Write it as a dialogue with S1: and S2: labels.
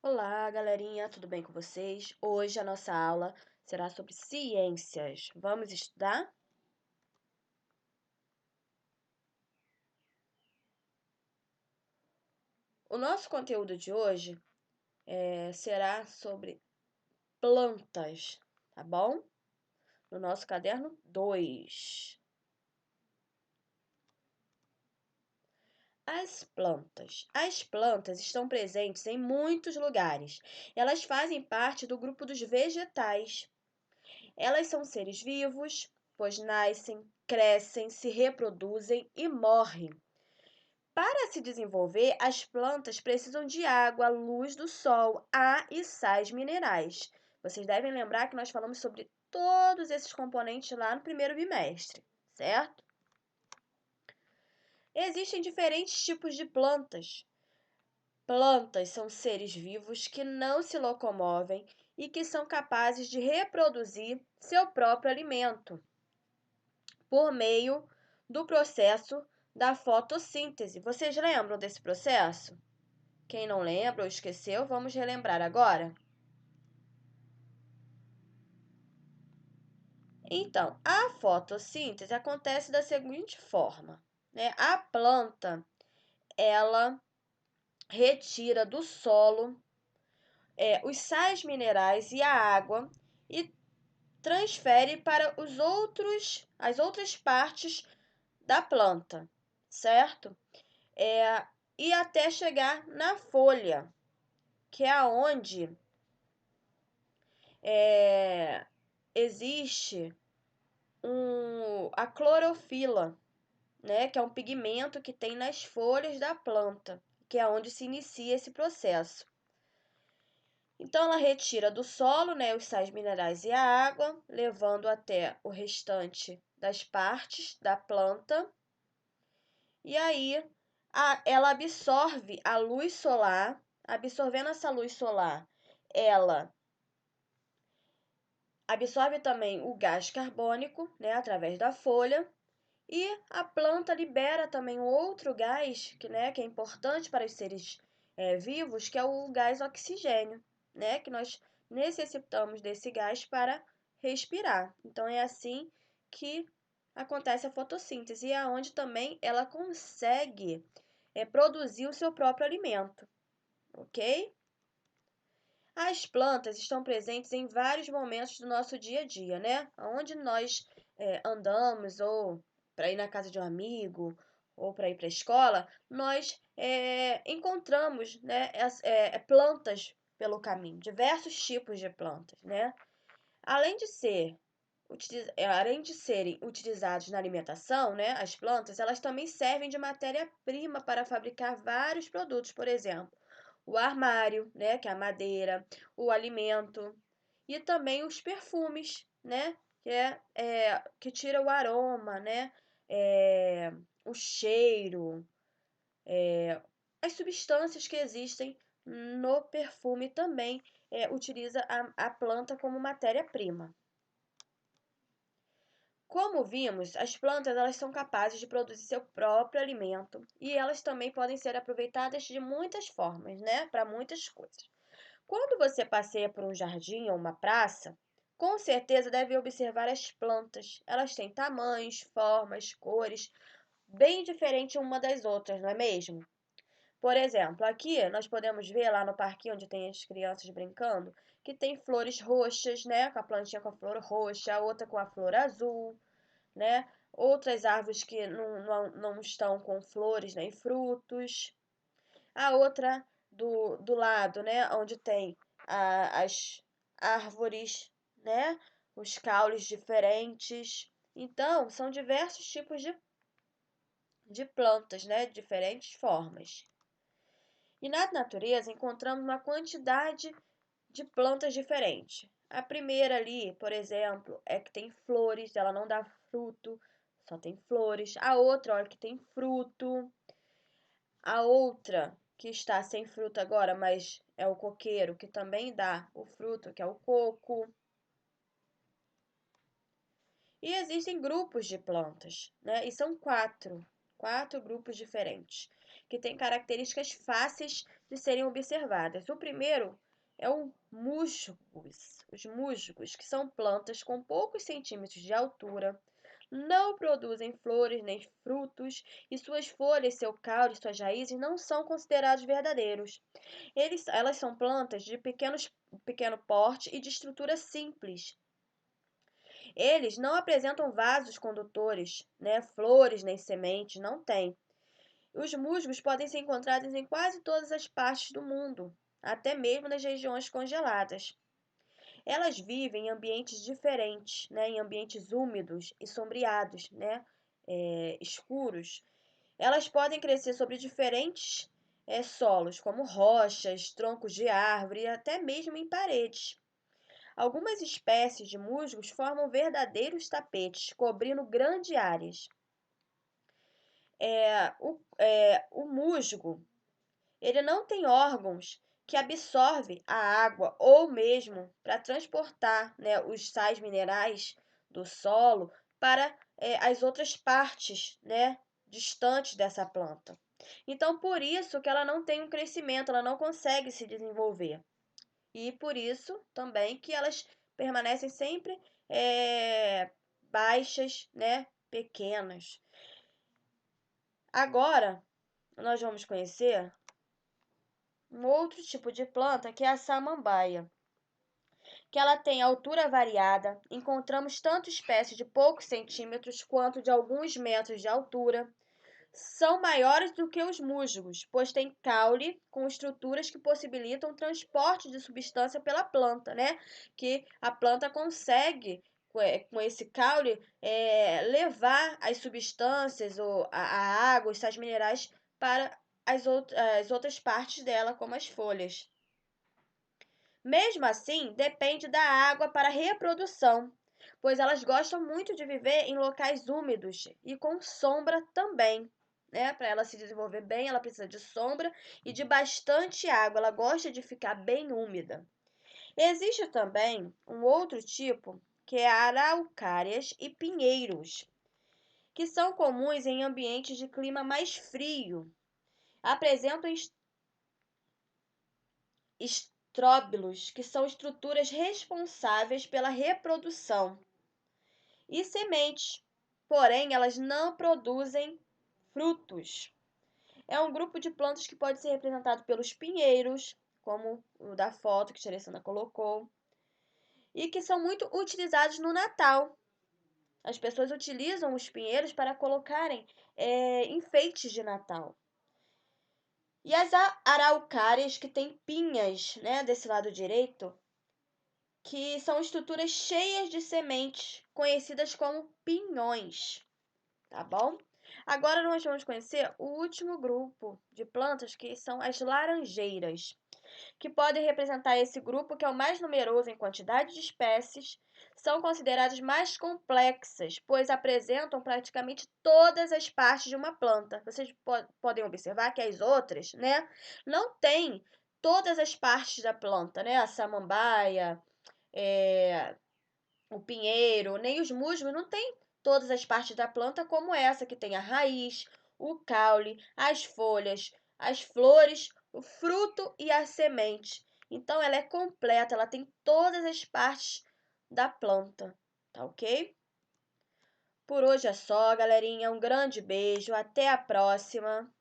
S1: Olá, galerinha, tudo bem com vocês? Hoje a nossa aula será sobre ciências. Vamos estudar? O nosso conteúdo de hoje será sobre plantas, tá bom? No nosso caderno 2. As plantas. As plantas estão presentes em muitos lugares. Elas fazem parte do grupo dos vegetais. Elas são seres vivos, pois nascem, crescem, se reproduzem e morrem. Para se desenvolver, as plantas precisam de água, luz do sol, ar e sais minerais. Vocês devem lembrar que nós falamos sobre todos esses componentes lá no primeiro bimestre, certo? Existem diferentes tipos de plantas. Plantas são seres vivos que não se locomovem e que são capazes de reproduzir seu próprio alimento por meio do processo da fotossíntese. Vocês lembram desse processo? Quem não lembra ou esqueceu, vamos relembrar agora. Então, a fotossíntese acontece da seguinte forma, né? A planta, ela retira do solo os sais minerais e a água e transfere para as outras partes da planta, certo? E até chegar na folha, que é onde existe a clorofila, né, que é um pigmento que tem nas folhas da planta, que é onde se inicia esse processo. Então, ela retira do solo, né, os sais minerais e a água, levando até o restante das partes da planta. E aí, ela absorve a luz solar. Absorvendo essa luz solar, ela absorve também o gás carbônico, né, através da folha. E a planta libera também um outro gás que é importante para os seres vivos, que é o gás oxigênio, né? Que nós necessitamos desse gás para respirar. Então, é assim que acontece a fotossíntese, e é onde também ela consegue produzir o seu próprio alimento, ok? As plantas estão presentes em vários momentos do nosso dia a dia, né? Onde nós andamos, ou para ir na casa de um amigo, ou para ir para a escola, nós encontramos, né, plantas pelo caminho, diversos tipos de plantas, né? Além de serem utilizados na alimentação, né, as plantas, elas também servem de matéria-prima para fabricar vários produtos, por exemplo, o armário, né, que é a madeira, o alimento e também os perfumes, né, que tira o aroma, né, o cheiro, as substâncias que existem no perfume também utiliza a planta como matéria-prima. Como vimos, as plantas elas são capazes de produzir seu próprio alimento e elas também podem ser aproveitadas de muitas formas, né, para muitas coisas. Quando você passeia por um jardim ou uma praça, com certeza deve observar as plantas. Elas têm tamanhos, formas, cores bem diferentes uma das outras, não é mesmo? Por exemplo, aqui nós podemos ver lá no parquinho onde tem as crianças brincando, que tem flores roxas, né, com a plantinha com a flor roxa, a outra com a flor azul, né? Outras árvores que não estão com flores nem frutos. A outra do lado, né? Onde tem as árvores, né? Os caules diferentes. Então, são diversos tipos de plantas, né? De diferentes formas. E na natureza encontramos uma quantidade de plantas diferentes. A primeira ali, por exemplo, é que tem flores, ela não dá fruto, só tem flores. A outra, olha, que tem fruto. A outra, que está sem fruto agora, mas é o coqueiro, que também dá o fruto, que é o coco. E existem grupos de plantas, né? E são 4. 4 grupos diferentes, que têm características fáceis de serem observadas. O primeiro é o musgos. Os musgos, que são plantas com poucos centímetros de altura, não produzem flores nem frutos, e suas folhas, seu caule e suas raízes não são considerados verdadeiros. Elas são plantas de pequeno porte e de estrutura simples. Eles não apresentam vasos condutores, né, flores nem sementes, não têm. Os musgos podem ser encontrados em quase todas as partes do mundo, até mesmo nas regiões congeladas. Elas vivem em ambientes diferentes, né, em ambientes úmidos e sombreados, né, escuros. Elas podem crescer sobre diferentes solos, como rochas, troncos de árvore e até mesmo em paredes. Algumas espécies de musgos formam verdadeiros tapetes, cobrindo grandes áreas. O musgo, ele não tem órgãos que absorvem a água ou mesmo para transportar, né, os sais minerais do solo para as outras partes, né, distantes dessa planta. Então, por isso que ela não tem um crescimento, ela não consegue se desenvolver. E por isso também que elas permanecem sempre baixas, né, pequenas. Agora, nós vamos conhecer um outro tipo de planta que é a samambaia, que ela tem altura variada. Encontramos tanto espécies de poucos centímetros quanto de alguns metros de altura. São maiores do que os musgos, pois têm caule com estruturas que possibilitam o transporte de substância pela planta, né? Que a planta consegue, com esse caule, levar as substâncias, ou a água, os sais minerais, para as outras partes dela, como as folhas. Mesmo assim, depende da água para a reprodução, pois elas gostam muito de viver em locais úmidos e com sombra também. Né? Para ela se desenvolver bem, ela precisa de sombra e de bastante água. Ela gosta de ficar bem úmida. Existe também um outro tipo, que é araucárias e pinheiros, que são comuns em ambientes de clima mais frio. Apresentam estróbilos, que são estruturas responsáveis pela reprodução, e sementes, porém elas não produzem frutos. É um grupo de plantas que pode ser representado pelos pinheiros, como o da foto que a Teresa colocou, e que são muito utilizados no Natal. As pessoas utilizam os pinheiros para colocarem enfeites de Natal. E as araucárias, que têm pinhas, né, desse lado direito, que são estruturas cheias de sementes, conhecidas como pinhões, tá bom? Agora nós vamos conhecer o último grupo de plantas, que são as laranjeiras, que podem representar esse grupo, que é o mais numeroso em quantidade de espécies. São consideradas mais complexas, pois apresentam praticamente todas as partes de uma planta. Vocês podem observar que as outras, né, não têm todas as partes da planta, né? A samambaia, o pinheiro, nem os musgos não têm todas as partes da planta, como essa, que tem a raiz, o caule, as folhas, as flores, o fruto e a semente. Então ela é completa, ela tem todas as partes da planta, tá ok? Por hoje é só, galerinha. Um grande beijo, até a próxima!